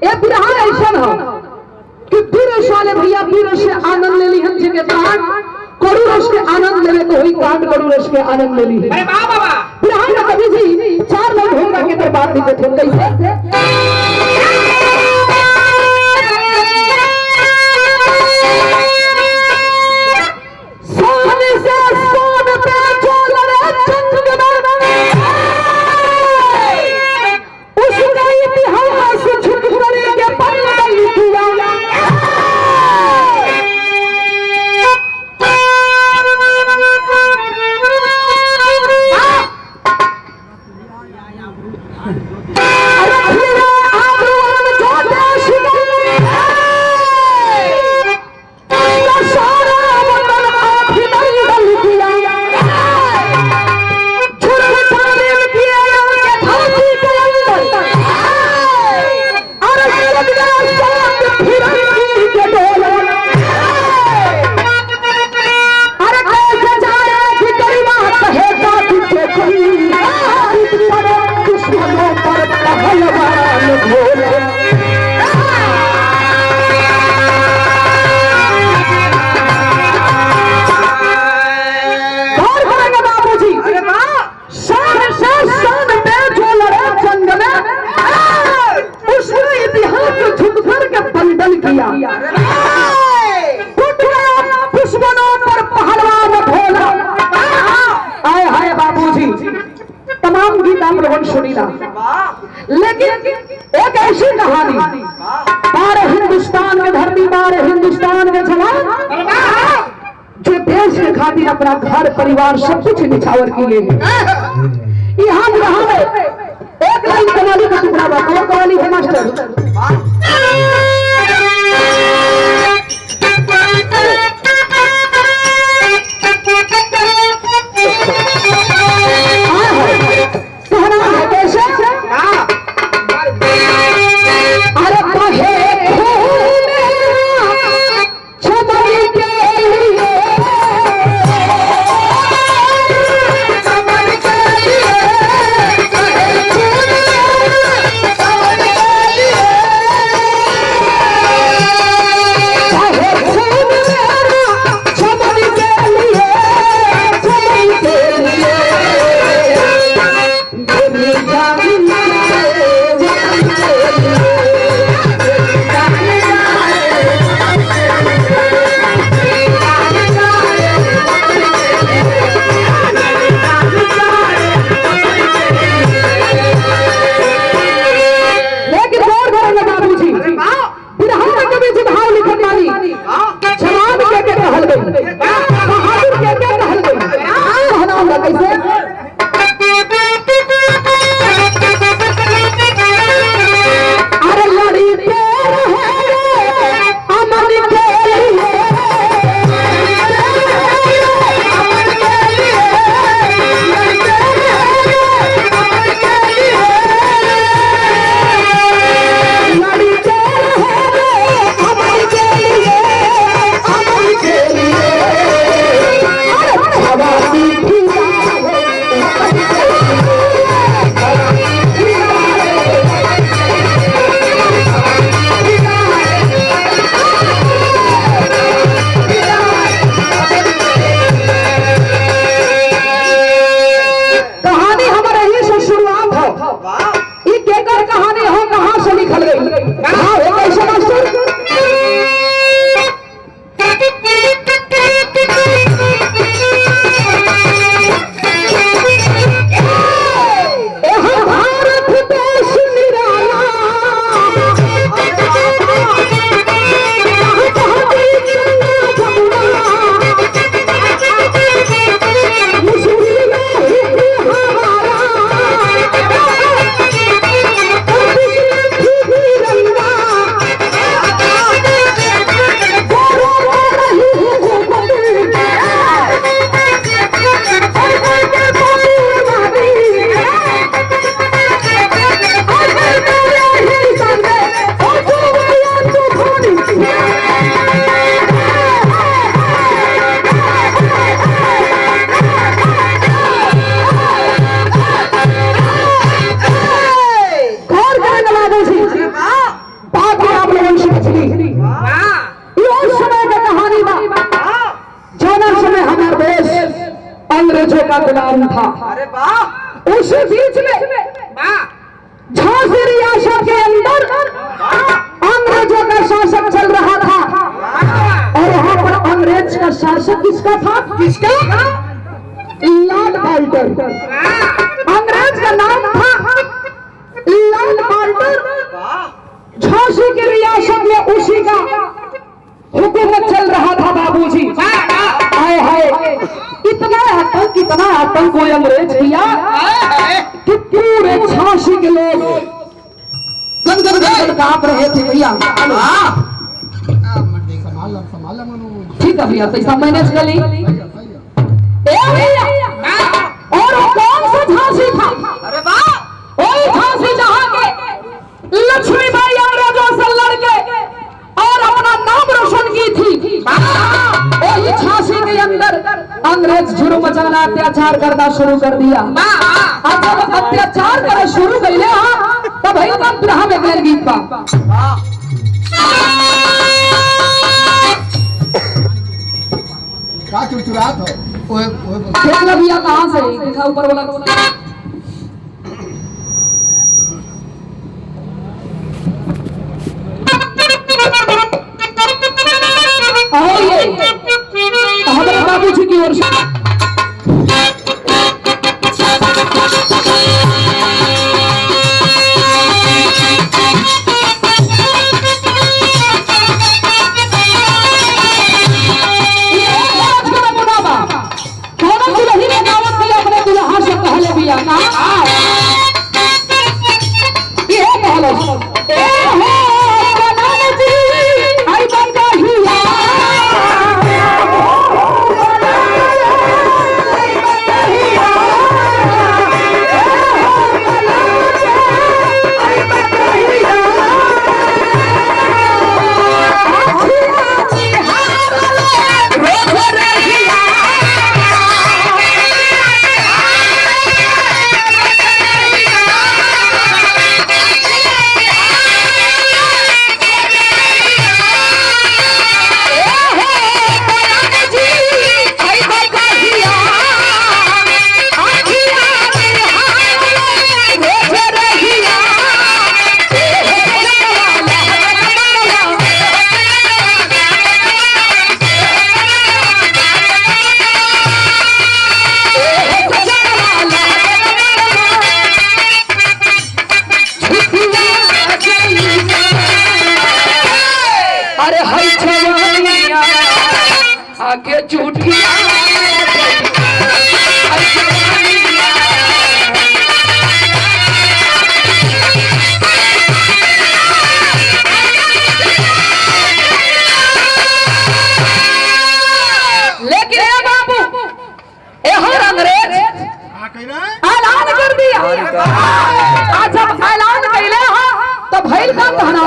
ए बिरहा ऐसा हो कि पीरस वाले भैया पीरस से आनंद ले ली हम जगह काट करू रस के आनंद ले तो वही काट करू रस के आनंद ले ली। अरे वाह बाबा बिरहा में कभी जी चार लोग होगा के दरबार दिखे थे कैसे सोने से सोने पे चोल रे चंद्रमा उसका इतिहास छुप करेंगे पल किया लेकिन एक ऐसी कहानी बारे हिंदुस्तान में धरती बारे हिंदुस्तान में जवान जो देश के खातिर अपना घर परिवार सब कुछ निछावर किए यहाँ एक लाइन कवाली का टुकड़ा बा कवाली है मास्टर Yeah. नाम था। अरे वाह। उसी बीच में झांसी रियासत के अंदर अंग्रेजों का शासन चल रहा था और वहां पर अंग्रेज का शासक किसका था? किसका? Lord Malton. अंग्रेज का नाम था लॉर्ड माल्टन। झांसी की रियासत में उसी का हुकूमत चल रहा था बाबूजी। हाय हाय, इतना आतंक कोई अंग्रेज किया कि पूरे झांसी के लोग गदगद कांप रहे थे भैया। ठीक है भैया, पैसा मैनेज कर ली। और कौन सा झांसी था? अरे वाह। वही झांसी जहां के लक्ष्मीबाई अंग्रेजों से लड़के और अपना नाम रोशन की थी। वही झांसी के अंदर अंग्रेज जुर्म मचाना, अत्याचार करना शुरू कर दिया। अब जब अत्याचार करना शुरू कर लिया तब भाई बिरहा में गैर गीत का चुरचुरात हो भैया कहाँ से दिखा ऊपर वाला हमारे बाबू जी की ओर से आगे झूठिया लेकिन बाबू हर अंग्रेज ऐलान कर दिया। आज जब ऐलान कैले तो भैल का कहना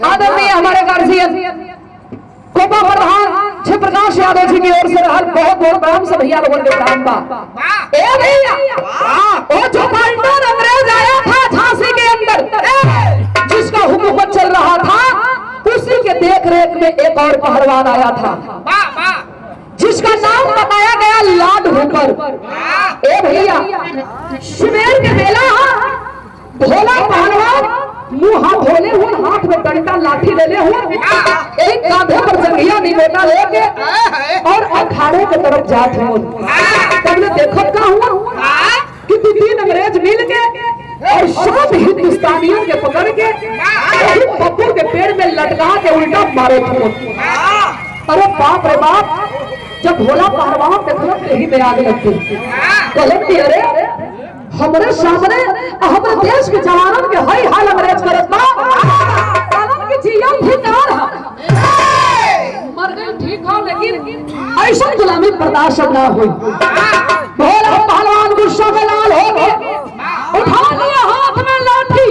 आदरणीय हमारे गार्जियन कोपा प्रधान प्रकाश यादव जी की ओर से रहल बहुत बहुत प्रणाम से भैया लोगों के प्रणाम बा। ए भैया वो जो बाल्टन अंग्रेज आया था झांसी के अंदर, जिसका हुकूमत चल रहा था, उसी के देख रेख में एक और पहलवान आया था जिसका नाम बताया गया लाड होकर। ए भैया सुबेर के बेला भोला पहलवान मुंह हाथ धोले हुए, हाथ में डंडा लाठी ले हुए, एक कांधे पर जंघिया निगोटा लेके और अखाड़े की तरफ जाते हो। तुमने देखो क्या हुआ कि तीन अंग्रेज मिल के और सब हिंदुस्तानियों के पकड़ के पप्पू के पेड़ में लटका के उल्टा मारे थे। अरे बाप रे बाप, जब भोला पहलवान के तरफ ही में आगे लगती गलत की, अरे हमारे सामने हमारे देश के जवानों के हई हाल अंग्रेज करत बा, कानून की जिया ठीक ना रहा, मर गए ठीक हो, लेकिन ऐसा गुलामी बर्दाश्त ना हुई। भोला पहलवान गुस्सा में लाल हो गए, उठा लिया हाथ में लाठी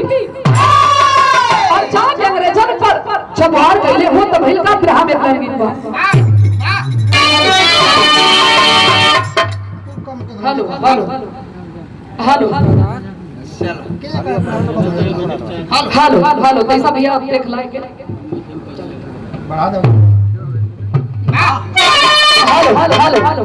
और जाके अंग्रेजन पर जब वार कैले हो तब हिलका ग्रह में लंगित बा। Hello hello hello hello hello कैसा भैया आप देख लाएंगे? हेलो हेलो हेलो हेलो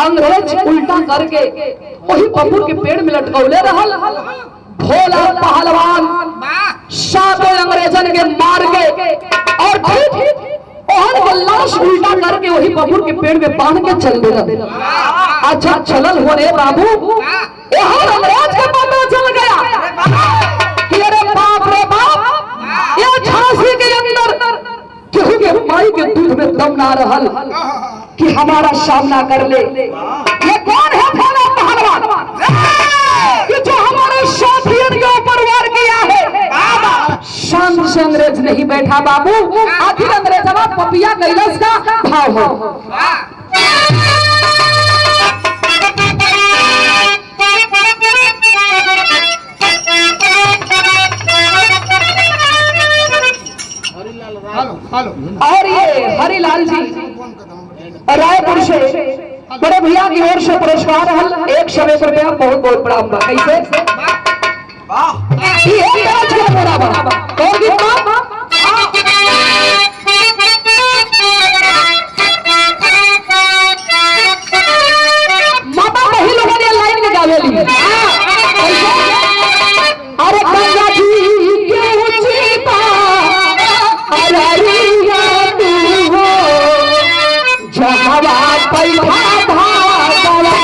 अंग्रेज उल्टा करके वही पप्पू के पेड़ में लटकौले रहल। भोला पहलवान सातों अंग्रेजन के मार के और को लाश उल्टा करके वही पप्पू के पेड़ में बांध के चल दिया। अच्छा चलल हो रे बाबू, यहाँ अंग्रेज के पता चल गया कि अरे बाप रे बाप, ये झांसी के अंदर केहू के माई के दूध में दम ना रहल कि हमारा सामना कर ले। ये कौन है भोला पहलवान कि जो हमारे साथियों के ऊपर वार किया है? शांत से अंग्रेज नहीं बैठा बाबू, आखिर अंग्रेज पपिया कैलाश का भाव हो। और ये हरिलाल जी रायपुर से बड़े भैया की ओर से पुरस्कार हल 100 रुपया, बहुत बहुत प्रणाम। कैसे ये अरे गंगा जी के ऊंची पार अररिया तू हो जहवा पैठा भागवा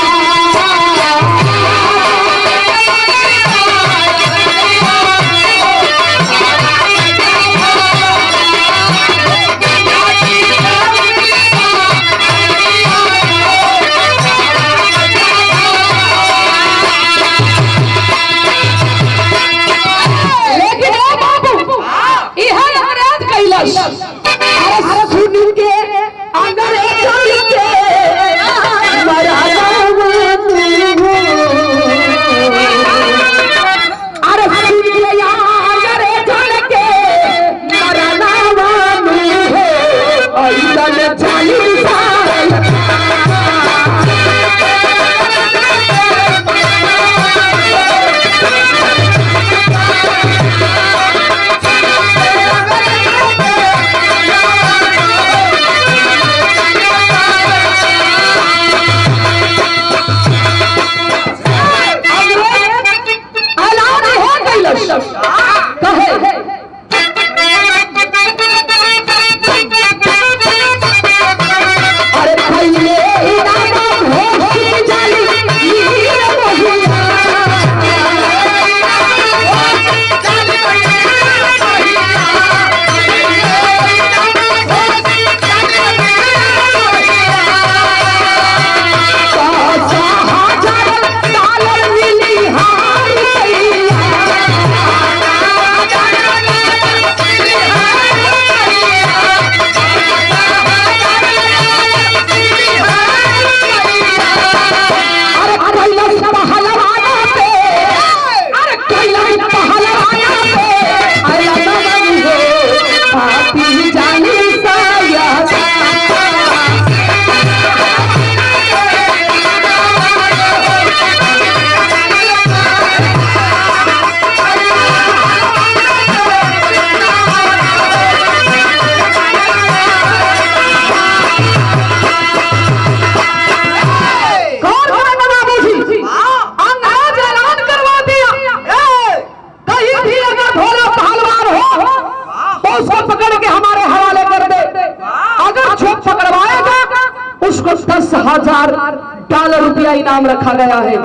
$10,000 इनाम रखा गया है।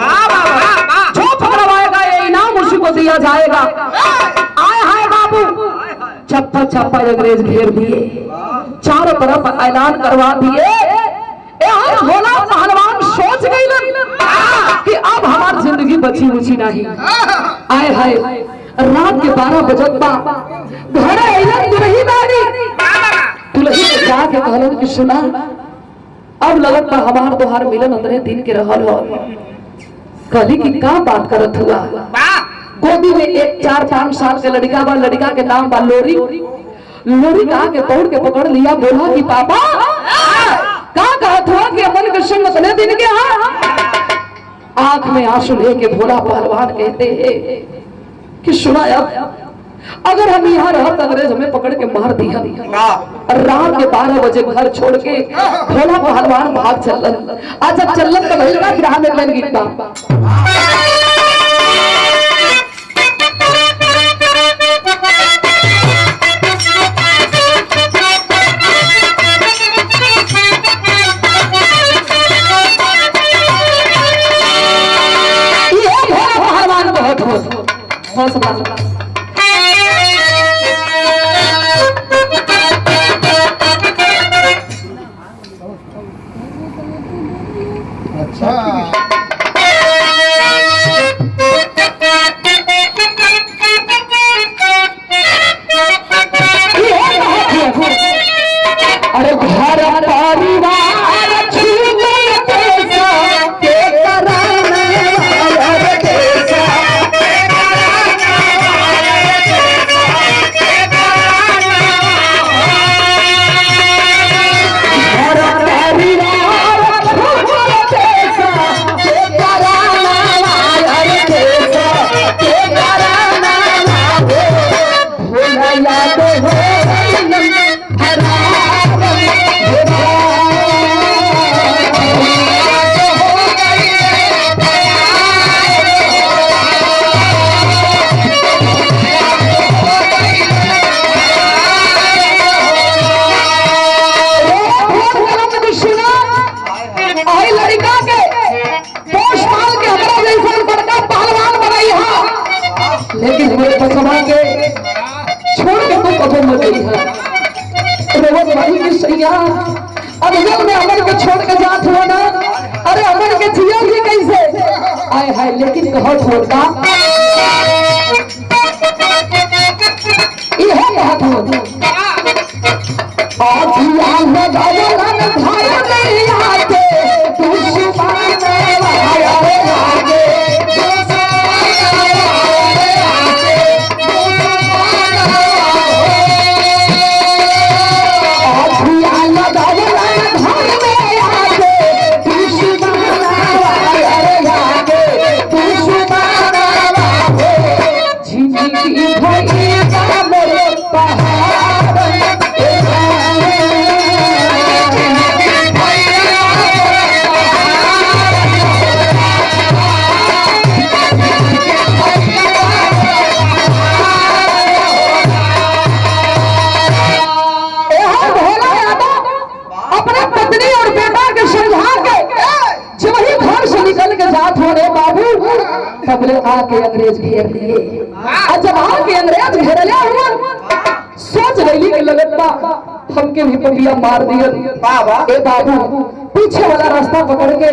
जो पकड़वाएगा ये इनाम उसी को दिया जाएगा। आए हाय बाबू, चप्पा चप्पा अंग्रेज घेर दिए, चारों तरफ ऐलान करवा दिए। भोला पहलवान सोच गई कि अब हमारी जिंदगी बची उची नहीं। आए हाय रात के 12 बजत बा घरे दुल्ही बानी दुल्ही के जाके कहलन कि सुना अब लगत बा हमार तोहार मिलन अंदरे दिन के रहल हो। कहली कि का बात करत हुआ? गोदी में एक 4-5 साल के लड़का बा, लड़का के नाम बा लोरी। लोरी कहा के दौड़ के पकड़ लिया, बोला कि पापा का कहत हुआ कि अपन के संग अपने दिन के आंख में आंसू लेके भोला पहलवान कहते हैं कि सुना अगर हम यहाँ रहत अंग्रेज हमें पकड़ के मार दिया। रात के 12 बजे घर छोड़ के भोला पहलवान भाग चलन। आज जब चलन तो भैया ग्राह में गीत पहलवान बहुत अरे घर परिवार लेकिन हमारे बचवा के छोड़ के तो कबो मत गई है रोवत भाई की सैया अब जब मैं अमर को छोड़ के जात हुआ ना अरे अमर के जिया भी कैसे आए हाय लेकिन कहो छोड़ता ये है बात हो आधिया में भगवान भाई नहीं आते तू सुभान आया रे आगे तबले आके अंग्रेज घेर लिए और जब आके अंग्रेज घेर लिया हुआ सोच रही कि लगत बा हमके भी पपिया मार दिया बाबा ए बाबू पीछे वाला रास्ता पकड़ के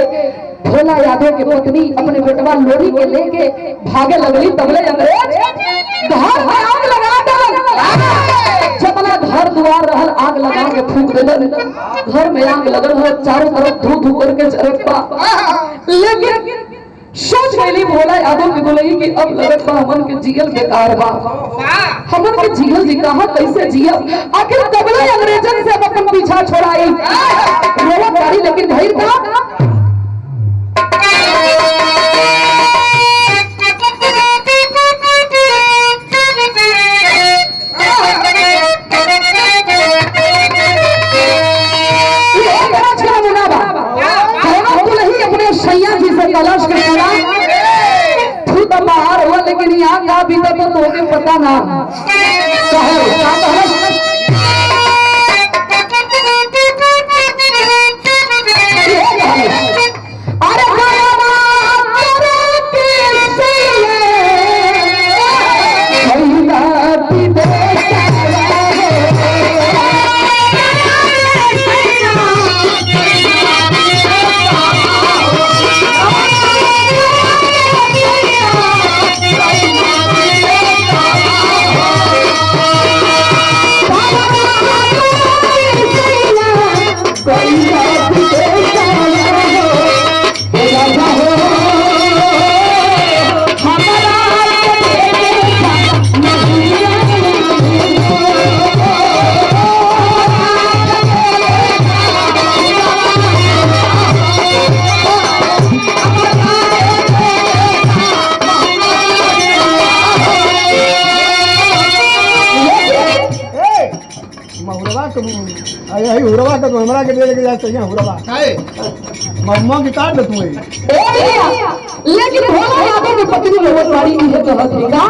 भोला यादव की पत्नी अपने बेटवा लोरी के लेके भागे लगली तबले अंग्रेज घर में आग लगा दल जबला घर द्वार रहल आग लगा के फूंक देलन घर में आग लगल है चारों तरफ धू धू करके जरत बा लेकिन सोच गई भोला यादव की बोले कि अब लगत बा हमन के जील बेकार बा हमन के जील जी कहां कैसे जिया आखिर कबले अंग्रेजन से अपन पीछा छोड़ाई रोवत गाड़ी लेकिन भइल का तलाश के चला तू तो बाहर हुआ लेकिन यहाँ का भी तो तोके पता ना हुरवा का तो हमरा के दे लेके जा चाहिए हुरवा काहे मम्मा की काट दे तू लेकिन भोला यादव की पत्नी रोवत वाली की है तो हसीका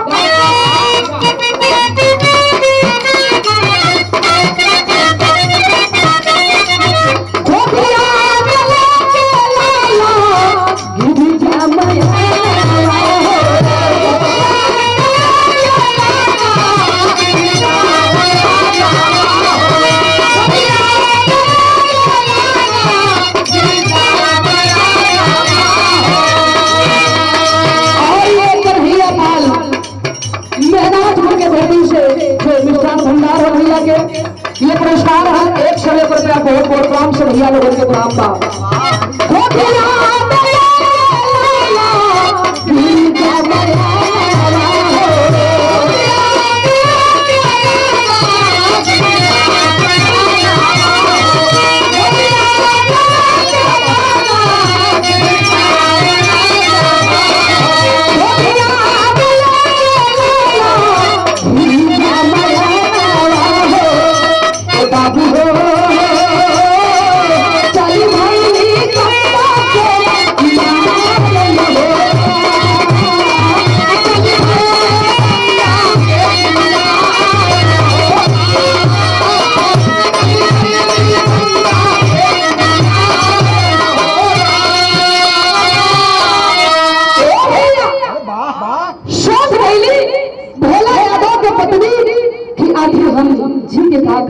ये पुरस्कार है 100 रुपया बहुत बहुत प्रणाम से भैया लोगों के प्रणाम का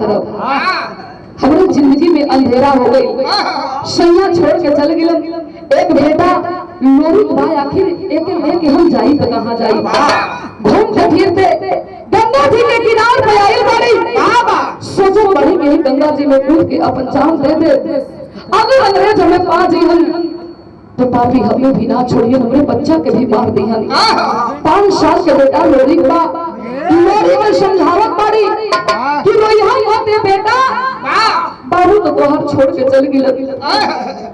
करब। हमारी जिंदगी में अंधेरा हो गई, सैया छोड़ के चल गए। एक बेटा लोरी भाई आखिर एक लेके हम जाई तो कहाँ जाई। घूमते फिरते गंगा जी के किनार पे आई बड़ी, सोचो बड़ी के गंगा जी में कूद के अपन जान दे दे। अगर अंग्रेज हमें पा जीवन तो पापी हमें भी ना छोड़िए, हमारे बच्चा के भी मार दिहन। 5 साल के बेटा लोरी में समझावत पड़ी कि रोइहा मत बेटा, बाबू तो तोहर छोड़ के चल गई।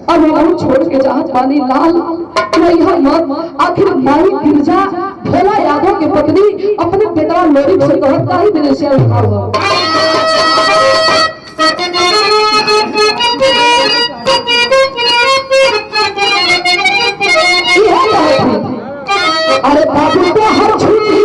अब हम छोड़ के जहाज पानी लाल रोइहा मत। आखिर माई गिरजा भोला यादव के पत्नी अपने बेटा लोरी से कहत का ही दिन से उठाओ। अरे बाबू तो हर छुट्टी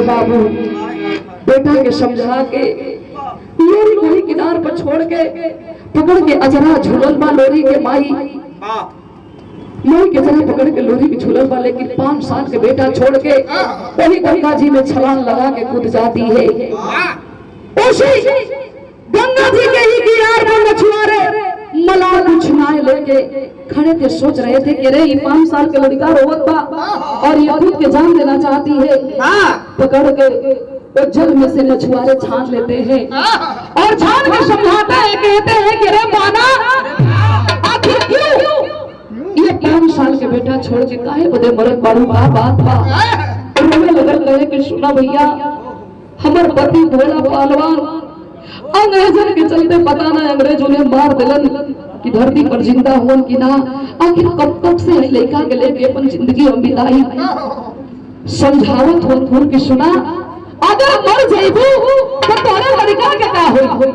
बाबू बेटा के समझा के लोरी घड़ी किनार पर छोड़ के पकड़ के अजरा झूलल बा लोरी के माई के जरा पकड़ के लोरी के झूलल बा। लेकिन 5 साल के बेटा छोड़ के वही गंगा जी में छलांग लगा के कूद जाती है। उसी गंगा जी के ही किनार पर मछुआरे मलाह कुछ नाय लेके खड़े थे, सोच रहे थे कि रे 5 साल के लड़का रोवत बा और ये खुद के जान देना चाहती है। पकड़ के वो जल में से मछुआरे छान लेते हैं और छान के समझाते हैं, कहते हैं कि रे माना आखिर क्यों ये 5 साल के बेटा छोड़ के काहे बदे मरत बारू बा बात बा। उन्होंने लगन कहे कि सुना भैया, हमार पति भोला पहलवान अंग्रेजन के चलते पता ना अंग्रेज उन्हें मार दिलन कि धरती पर जिंदा हुन कि ना। आखिर कब तक से लड़का के लेके अपन जिंदगी हम बिताई। समझावत हो कि सुना, अगर मर जाइबू तो तोरे लड़का के का होई।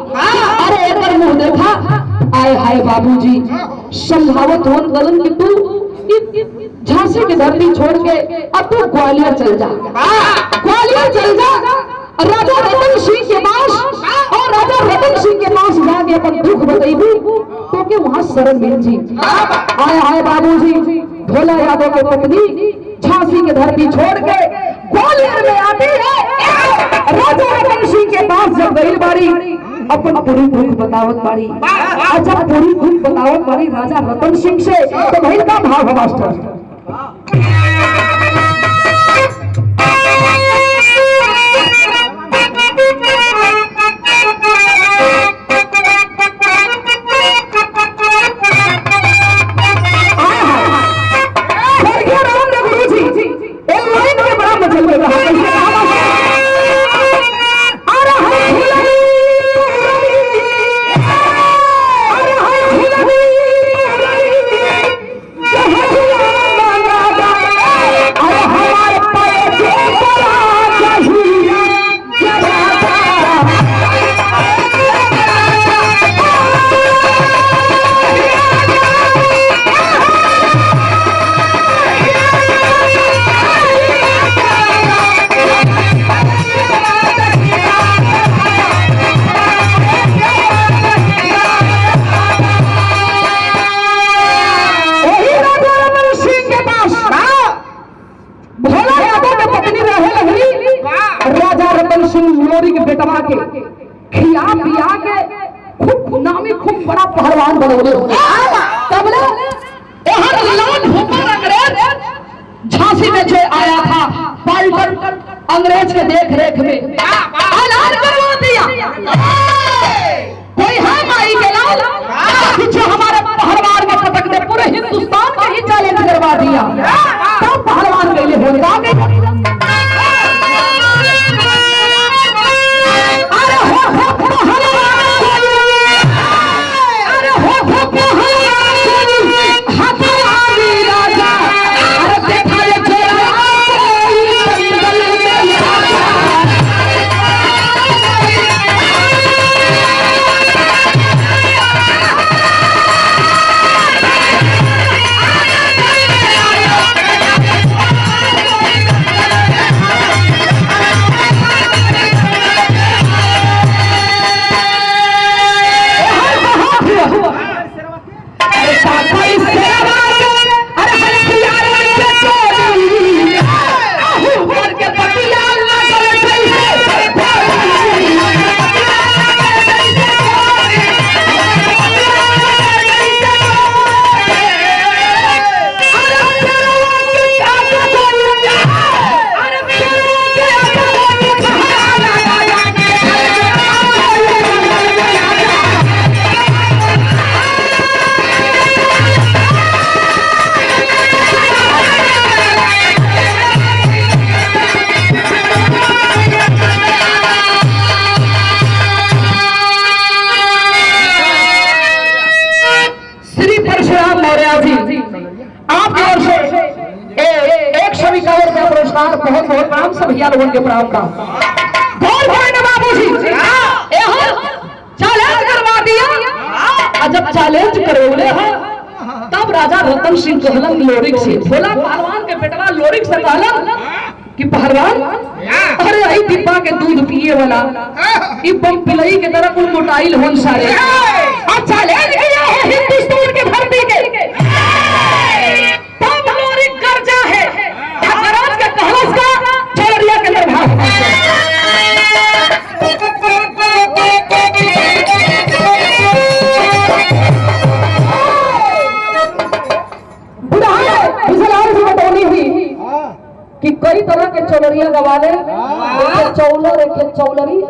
अरे एकर मुंह देखा, आए हाय बाबूजी। समझावत हो गलन कि तू झांसी की धरती छोड़ के अब तू ग्वालियर चल जा, ग्वालियर चल जा। राजा रतन सिंह के पास और राजा रतन सिंह के पास जाके अपन दुख बताइबू तो के वहां शरण मिल जी। आए हाय बाबूजी, भोला यादव के पत्नी झांसी की धरती छोड़ के ग्वालियर में आती है। राजा रतन सिंह के पास जब गई बारी अपन पूरी दुख बतावत बारी। अच्छा पूरी दुख बतावत बारी राजा रतन सिंह से, तो भाई का भाव मास्टर खिया पिया के खूब नामी खूब बड़ा पहलवान बनौले तब झांसी में जो आया था पाल्टन अंग्रेज के देख रेख में ऐलान करवा दिया, कोई है माई के लाल बन के प्रणाम का गौर भरे बाबूजी चैलेंज करवा दिया। और जब चैलेंज करवले है तब राजा रतन सिंह कहलन लोरिक से, भोला पहलवान के बेटवा लोरिक से कहलन कि पहलवान अरे आई डिब्बा के दूध पिए वाला ई बम पिलई के तरह कुल मोटाइल होन सारे अब चैलेंज किया है हिंदुस्तान के धरती के तब लोरिक कर्जा है गरज के कहलस का चौरिया के अंदर भाग कि कई तरह के चौलरिया गवाले चौलर एक चौलरी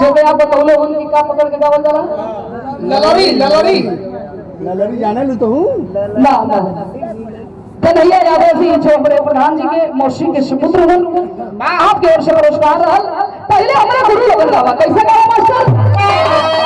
जब आप बतौले उनकी का पकड़ के गावल जाला ललरी ललरी ललरी जाने लू तो हूँ ना ना कन्हैया यादव जी जो हमारे प्रधान जी के मौसी के सुपुत्र हैं आपके ओर से पुरस्कार रहल। पहले हमारे गुरु लगन गावा कैसे गावा मास्टर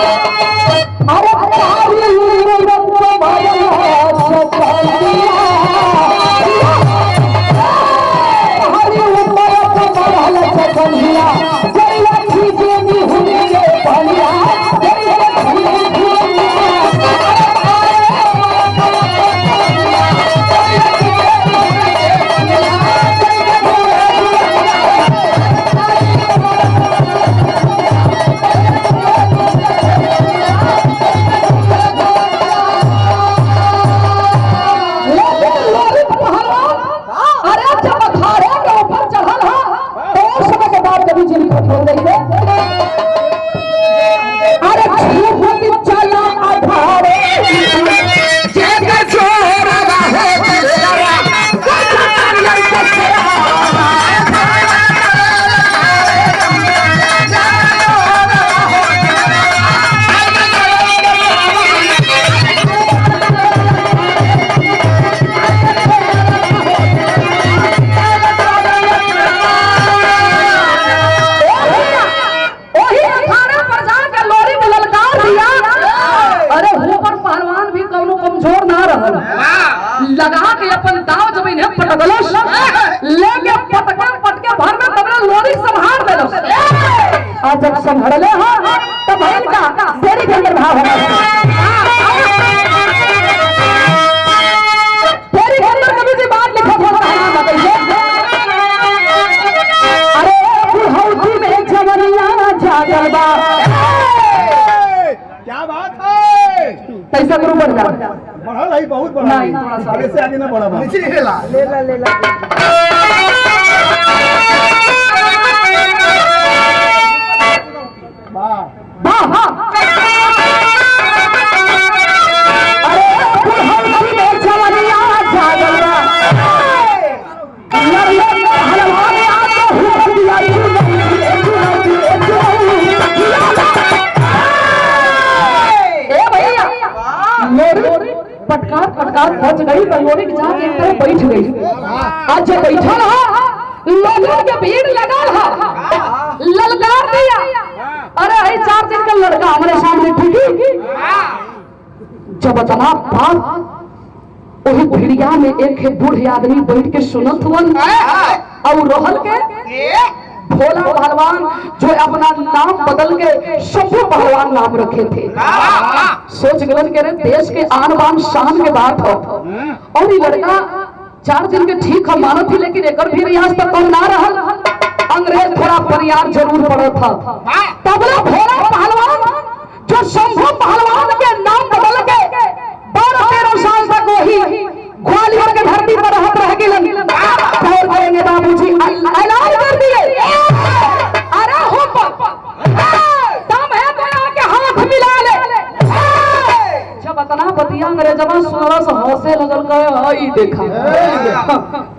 अरे लगा के अपन दाव जमीन है पटकलस लेके पटके पटके भर में तबला लोरी संभाल देलस। आज जब संभरले हां तब भइल का तेरी के अंदर भाव होगा तेरी के अंदर कभी भी बात लिखत होगा ना बताइए। अरे बुढ़ौती में जवनिया जागल बा क्या बात है कैसा गुरु बढ़ जा बढ़ा नहीं बहुत बढ़ा नहीं थोड़ा सा आगे से आगे ना बढ़ा नीचे लेला लेला लेला वाह वाह अरे बुढ़ौती में जवनिया जागल बा लड़ले हलवाने आ तो हुआ दिया ए भैया लोरी पटकार पटकार पहुंच गई बंगोरी के जाके एक तरफ बैठ गई। आज जब बैठा रहा लोगों के भीड़ लगा रहा ललकार दिया अरे है 4 दिन का लड़का हमारे सामने ठुकी जब इतना बात वही भिड़िया में एक बूढ़े आदमी बैठ के सुनत हुआ और रहल के भोला पहलवान जो अपना नाम बदल के शंभू पहलवान नाम रखे थे। सोच गलन के रे देश के आन बान शान के बात हो और ये लड़का 4 दिन के ठीक हम मानत थी लेकिन एक भी रियाज तक कम ना रहल अंग्रेज थोड़ा परियार जरूर पड़ा था। तबला भोला पहलवान जो शंभू पहलवान के नाम बदल के 12-13 साल तक वही ग्वालियर के धरती पर रहत रह गेलन और करेंगे बाबूजी ऐलान कर दिए अरे हो दम है तो के हाथ मिला ले जब इतना बतिया अंग्रेजवा सुनला से हंसे लगल कहे हई देखा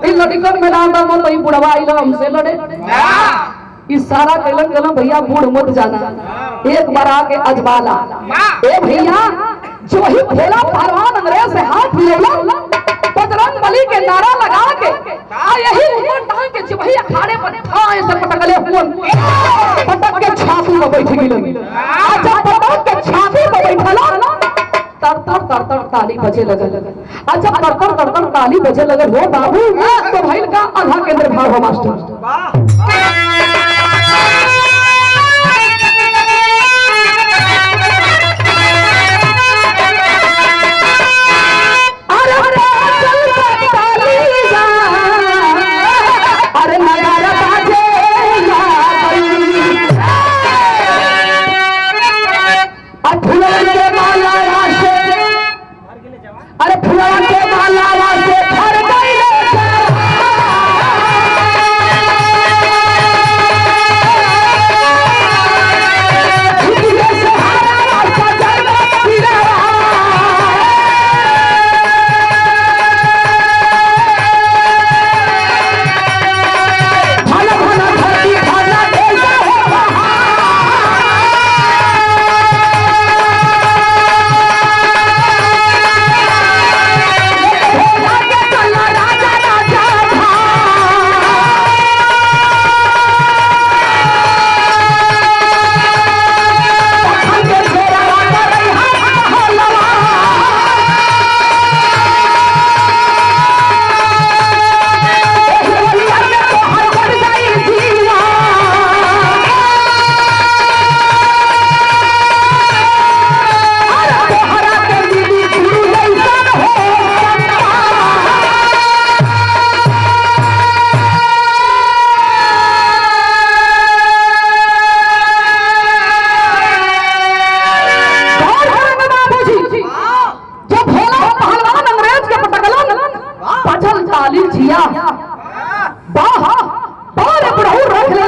ई लड़कन में ना दम तो ई बुढ़वा आइला हमसे लड़े इशारा कैलन कहलन भैया बूढ़ मत जाना एक बार आके अजमाला ए भैया जो ही भोला पहलवान अंग्रेज से हाथ मिलौला बजरंग बली के नारा लगा के आ यही उमर टांग के चिपही अखाड़े पर ऐसे पटकले हुन पटक के छाती में बैठ गेलन आ जब पटक के छाती में बैठला तर ताली बजे लगल आ जब तर ताली बजे लगल हो बाबू तो भइल का आधा के अंदर भाव मास्टर अरे नगारा बाजेगा अब फुलवा के माला राशे अरे फुलवा के माला राशे भर गई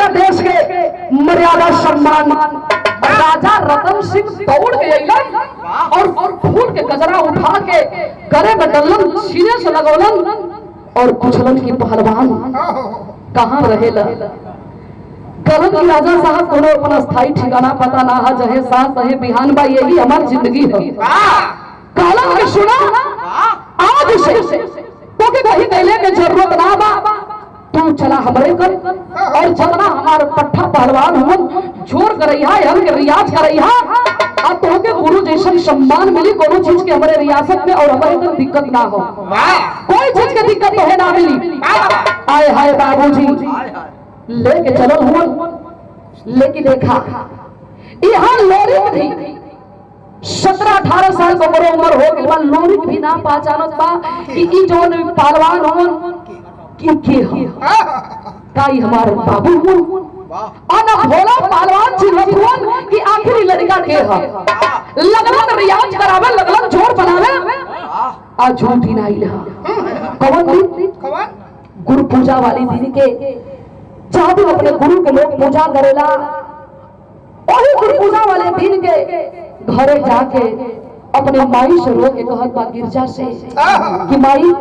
मर्यादा सम्मान राजा रतन सिंह दौड़ के अइलन और फूल के गजरा उठा के गले में डलन सीने से लगौलन और पूछलन की पहलवान कहाँ रहेला गलन की राजा साहब कोनो अपना स्थायी ठिकाना पता ना है जहे सास रहे बिहान बा यही हमारी जिंदगी है कहलन के सुना आज से तो के कहीं कहले के जरूरत ना बा तू चला हमरे कर और जितना हमारे पट्ठा पहलवान हम जोर करैहा हम के रियाज करैहा आ तो के गुरु जैसन सम्मान मिली कोनो चीज के हमारे रियासत में और हमारे अंदर दिक्कत ना हो कोई चीज के दिक्कत है ना मिली आए हाय बाबूजी लेके चलो हुआ लेके देखा यहाँ लोरी थी 17-18 साल का उम्र हो गई लोरी भी ना पहचानत बा कि ई जोन पहलवान हो की काई हमारे बाबू अना भोला पहलवान चिन्हत कि आखिरी लड़का के है लगलन रियाज करावे लगलन जोर बनावे आ झूठी नहीं लहा कौन दिन गुरु पूजा वाली दिन के जहाँ भी अपने गुरु के लोग पूजा करेला वही गुरु पूजा वाले दिन के घरे जाके अपने माई से रो के कहत बा गिरजा से कि माई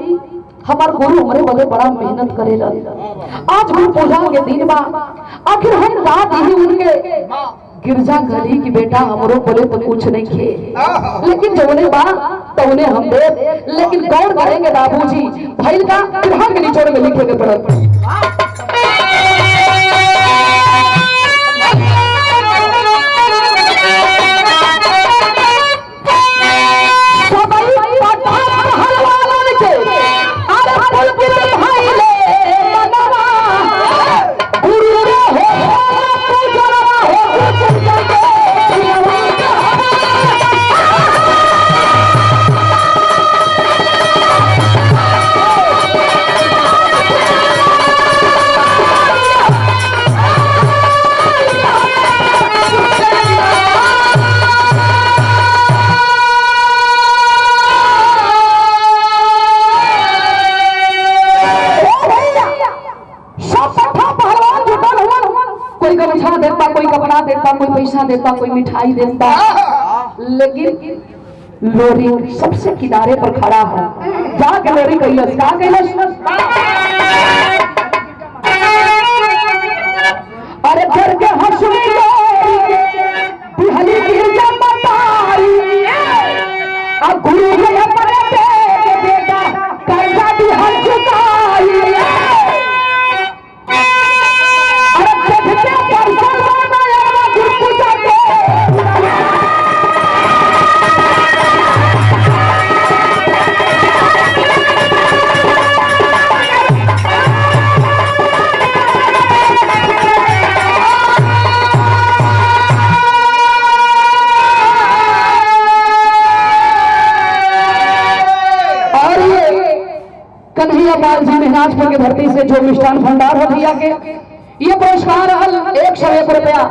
हमार गुरु हमारे बड़े बड़ा मेहनत करेला आज गुरु पूजा के दिन बा आखिर हम रात ही उनके गिरजा गली की बेटा हमरो बोले तो कुछ नहीं खे लेकिन जौने बा तो उन्हें हम दे लेकिन गौर करेंगे बाबूजी भैल का ग्रह के निचोड़ में लिखे के पड़त कोई पैसा देता कोई मिठाई देता लेकिन लोरी सबसे किनारे पर खड़ा है जाके लोरी कैलस का कैलस अरे घर के हंसुली बिहली गिरजा बताई अब गुरु के अपने बेटा कैसा भी हर चुकाई अरे देखते पैसा दिनाजपुर की धरती से जो मिष्ठान भंडार हो भैया के ये पुरस्कार हल 101 रुपया।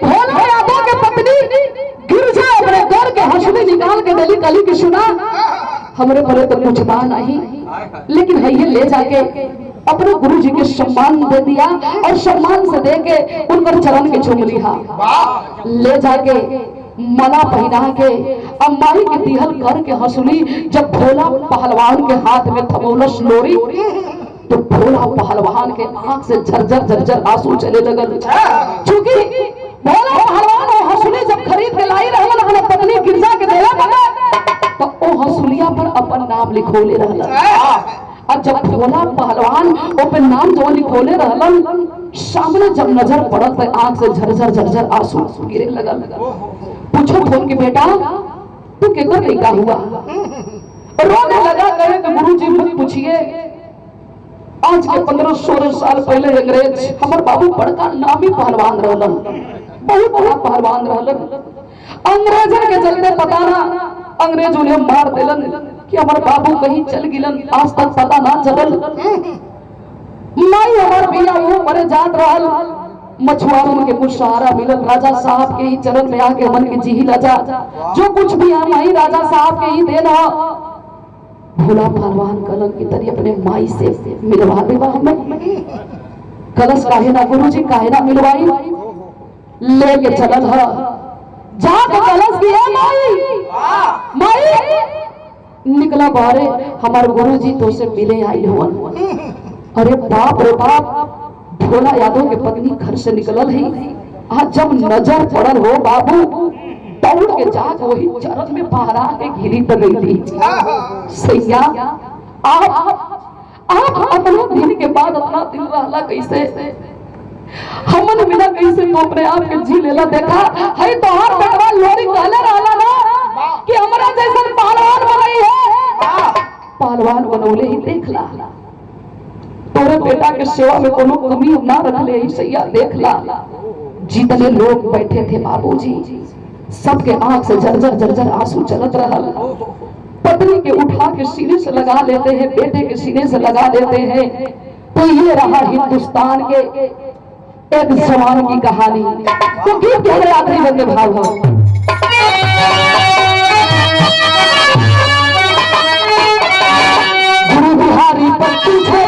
भोला यादव के पत्नी गिरजा अपने घर के हंसुली निकाल के दिली कली की सुना हमरे पहले तो कुछ बा नहीं, लेकिन है ये ले जाके अपने गुरु जी के सम्मान दे दिया और सम्मान से दे के उनकर चरण के चूम लिया। ले जाके मला पहना के अम्माई के दिहल कर के हंसुली जब भोला पहलवान के हाथ में थमौलस लोरी तो भोला पहलवान के आंख से झरझर झरझर आंसू चले लगल। क्योंकि भोला पहलवान वो हंसुली जब खरीद के लाई रहल अपने पत्नी गिरजा के देला तो ओ हंसुलिया पर अपन नाम लिखोले रहल। और जब भोला पहलवान ओपे नाम जो लिखोले रहलन सामने जब नजर पड़ल तो आंख से झरझर झरझर आंसू गिरे लगल। पूछो फोन के बेटा तू केकर लड़का हुआ? रोने लगा कहे कि गुरुजी मत पूछिए, आज के 15-16 साल पहले अंग्रेज हमार बाबू बड़का नामी पहलवान रहलन, बहुत बड़ा पहलवान रहलन। अंग्रेजन के चलते पता ना अंग्रेज उन्हें मार देलन कि हमार बाबू कहीं चल गिलन, आज तक पता ना चलल। माई हमार बिया वो मरे जात रहल, मछुआरों के कुछ सहारा मिलल, राजा साहब के ही चरण में आके मन के जी लजा जो कुछ भी हम ही राजा साहब के ही देना। भोला पहलवान कलम की तरह अपने माई से मिलवा देवा हमें। कलश काहे ना गुरुजी काहे ना मिलवाई, लेके चलल है जाके कलश की माई निकला बारे हमारे गुरुजी तो से मिले आई हुआ। अरे बाप रे बाप, भोला यादव के पत्नी घर से निकलल है। आज जब नजर पड़ल हो बाबू दौड़ के जाके वही चरण में बहरा के घिरी तो गई थी। सैया आप अपना दिन के बाद अपना दिल रहला कैसे हमन बिना कैसे तो अपने आप के जी लेला। देखा है तो हर बेटवा लोरी कहले रहला ना कि हमरा जैसा पहलवान बनई है, पहलवान बनौले ही देखला। तोरे बेटा के सेवा में कोनो कमी ना रखले ही सैया देखला। जितने लोग बैठे थे बाबूजी सबके आंख से झरझर झरझर आंसू चलत रहल। पत्नी के उठा के सीने से लगा लेते हैं, बेटे के सीने से लगा लेते हैं। तो ये रहा हिंदुस्तान के एक जवान की कहानी। तो गीत के आखिरी बंदे भाव हो गुरु बिहारी पत्ती छोड़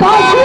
काशी